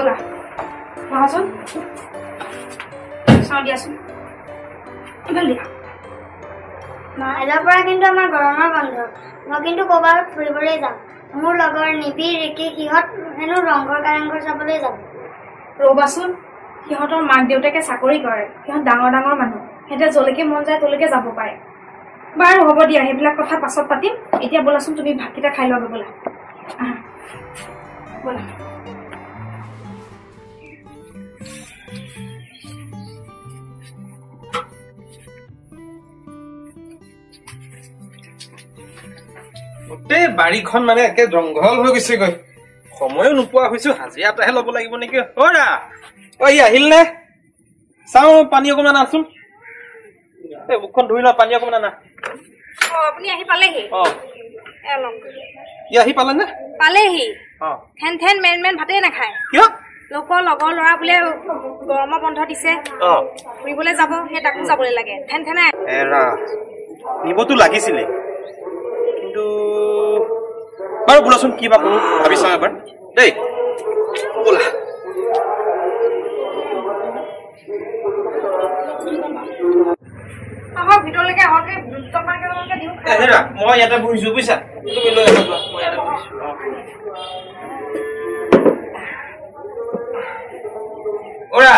ব'লা বহাচোন চাওঁ দিয়াচোন ইফাল দিয়া এজাৰ পৰা কিন্তু আমাৰ গৰমৰ বন্ধ মই কিন্তু ক'ৰবাত ফুৰিবলৈ যাম মোৰ লগৰ নিবি ৰিকি সিহঁত হেনো ৰংঘৰ কাৰেংঘৰ চাবলৈ যাব ৰ'বাচোন সিহঁতৰ মাক দেউতাকে চাকৰি কৰে সিহঁত ডাঙৰ ডাঙৰ মানুহ সিহঁতে যলৈকে মন যায় তলৈকে যাব পাৰে বাৰু হ'ব দিয়া সেইবিলাক কথা পাছত পাতিম এতিয়া ব'লাচোন তুমি ভাতকেইটা খাই লোৱা ব'লা ব'লা গোটেই বাৰীখন মানে একে জংঘল হৈ গৈছেগৈ সময়ো নোপোৱা হৈছো হাজিৰা এটাহে ল'ব লাগিব নেকি অৰা ই আহিল নে চাওঁ পানী অকণমান আছোন এই বুকখন ধুই লোৱা পানী অকণমান আনা আপুনি আহি পালেহি ই আহি পালে নে পালেহি ঠেন ঠেন মেন ভাতেই নাখায় কিয় লোকৰ লগৰ ল'ৰা বোলে গৰমৰ বন্ধ দিছে ফুৰিবলৈ যাব সেই তাকো যাবলৈ লাগে ঠেন ঠেনাই এৰা নিবতো লাগিছিলে কিন্তু বাৰু বোলাচোন কি বা কৰোঁ ভাবি চাওঁ এবাৰ দেই বোলা ভিতৰলৈকে আহকে দিওঁ হেৰা মই ইয়াতে বহিছো বুজিছা তুমি লৈ আহিবা মই ইয়াতে বহিছো ওৰা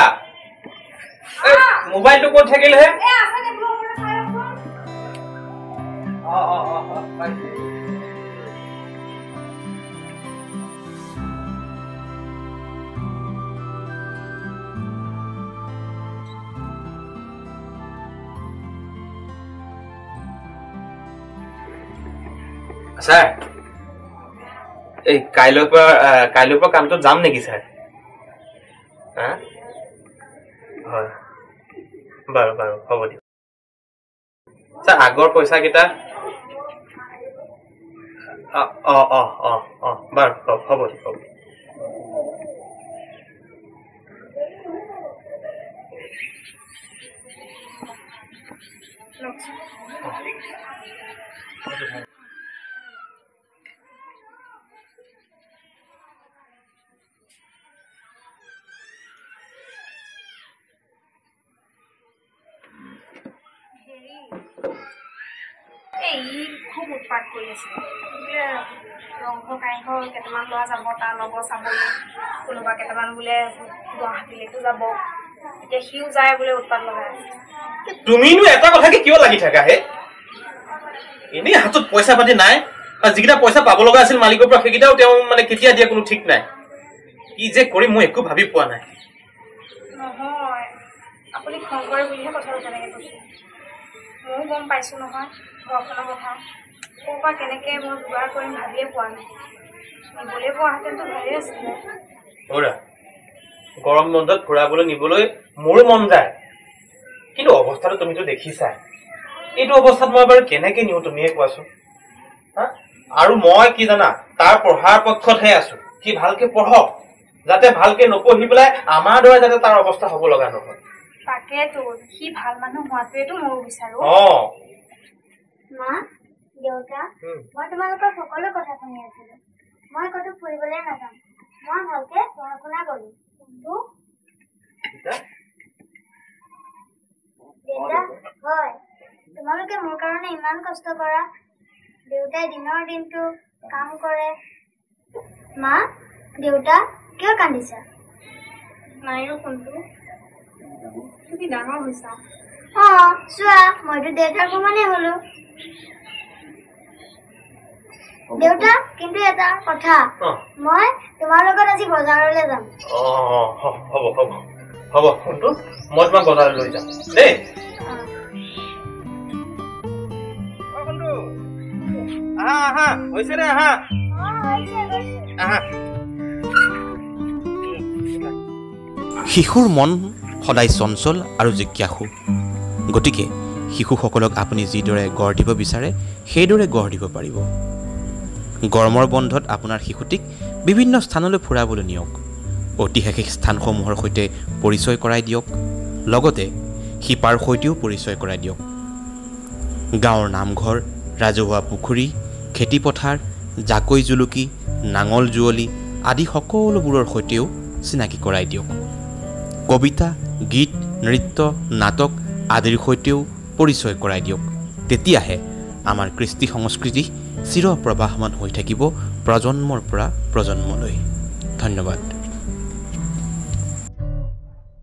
মোবাইলটো ক'ত থাকিলহে ছাৰ এই কাইলৈৰ পৰা কামটোত যাম নেকি ছাৰ হয় বাৰু বাৰু হ'ব দিয়ক ছাৰ আগৰ পইচাকেইটা বাৰু হ'ব দিয়ক হ'ব খুব উৎপাত কৰি আছে ৰংঘৰ কাৰেংঘৰ কেইটামান ল'ৰা যাব তাৰ লগৰ চাবলৈ কোনোবা কেইটামান বোলে গুৱাহাটীলৈকে যাব এতিয়া সিও যায় বোলে উৎপাত লগাই আছে তুমিনো এটা কথাকে কিয় লাগি থাকা হে এনেই হাতত পইচা পাতি নাই আৰু যিকেইটা পইচা পাব লগা আছিল মালিকৰ পৰা সেইকেইটাও তেওঁ মানে কেতিয়া দিয়ে কোনো ঠিক নাই কি যে কৰিম মই একো ভাবি পোৱা নাই নহয় আপুনি খং কৰে বুলিহে কথাটো তেনেকৈ কৈছে ময়ো গম পাইছোঁ নহয় ঘৰখনৰ কথা ক'ৰ পৰা কেনেকৈ মই যোগাৰ কৰিম ভাবিয়ে পোৱা নাই নিবলৈ পোৱাহেঁতেনতো ভালেই আছিলে গৰম বন্ধত ফুৰাবলৈ নিবলৈ মোৰো মন যায় কিন্তু অৱস্থাটো তুমিতো দেখিছা এইটো অৱস্থাত মই বাৰু কেনেকে নিওঁ তুমিয়ে কোৱাচোন আৰু মই কি জানা তাৰ পঢ়াৰ পক্ষতহে আছো কি ভালকে পঢ়ক যাতে ভালকে নপঢ়ি পেলাই আমাৰ দৰে যাতে তাৰ অৱস্থা হ'ব লগা নহয় তাকেতো সি ভাল মানুহ হোৱাটোৱেতো ময়ো বিচাৰো মা দেউতা মই তোমালোকৰ সকলো কথা শুনি আছিলো মই ক'তো ফুৰিবলৈ নাযাম মই ভালকে পঢ়া শুনা কৰিম কিন্তু দেউতা হয় তোমালোকে মোৰ কাৰণে ইমান কষ্ট কৰা দেউতাই দিনৰ দিনটো কাম কৰে মা দেউতা কিয় কান্দিছা নাইও কোনটো তুমি ডাঙৰ হৈছা চোৱা মইতো দেউতাৰ সমানে হলো দেউতা কিন্তু এটা কথা মই তোমাৰ লগত আজি বজাৰলৈ যাম হ'ব হ'ব হ'ব কোনটো মই তোমাক বজাৰলৈ লৈ যাম দেই হৈছে নে শিশুৰ মন সদায় চঞ্চল আৰু জিজ্ঞাসু গতিকে শিশুসকলক আপুনি যিদৰে গঢ় দিব বিচাৰে সেইদৰে গঢ় দিব পাৰিব গৰমৰ বন্ধত আপোনাৰ শিশুটিক বিভিন্ন স্থানলৈ ফুৰাবলৈ নিয়ক ঐতিহাসিক স্থানসমূহৰ সৈতে পৰিচয় কৰাই দিয়ক লগতে শিপাৰ সৈতেও পৰিচয় কৰাই দিয়ক গাঁৱৰ নামঘৰ ৰাজহুৱা পুখুৰী খেতিপথাৰ জাকৈ জুলুকি নাঙল জুৱলি আদি সকলোবোৰৰ সৈতেও চিনাকি কৰাই দিয়ক। কবিতা, গীত, নৃত্য, নাটক আদিৰ সৈতেও পৰিচয় কৰাই দিয়ক। তেতিয়াহে আমাৰ কৃষ্টি সংস্কৃতি চিৰ প্ৰবাহমান হৈ থাকিব প্ৰজন্মৰ পৰা প্ৰজন্মলৈ। ধন্যবাদ।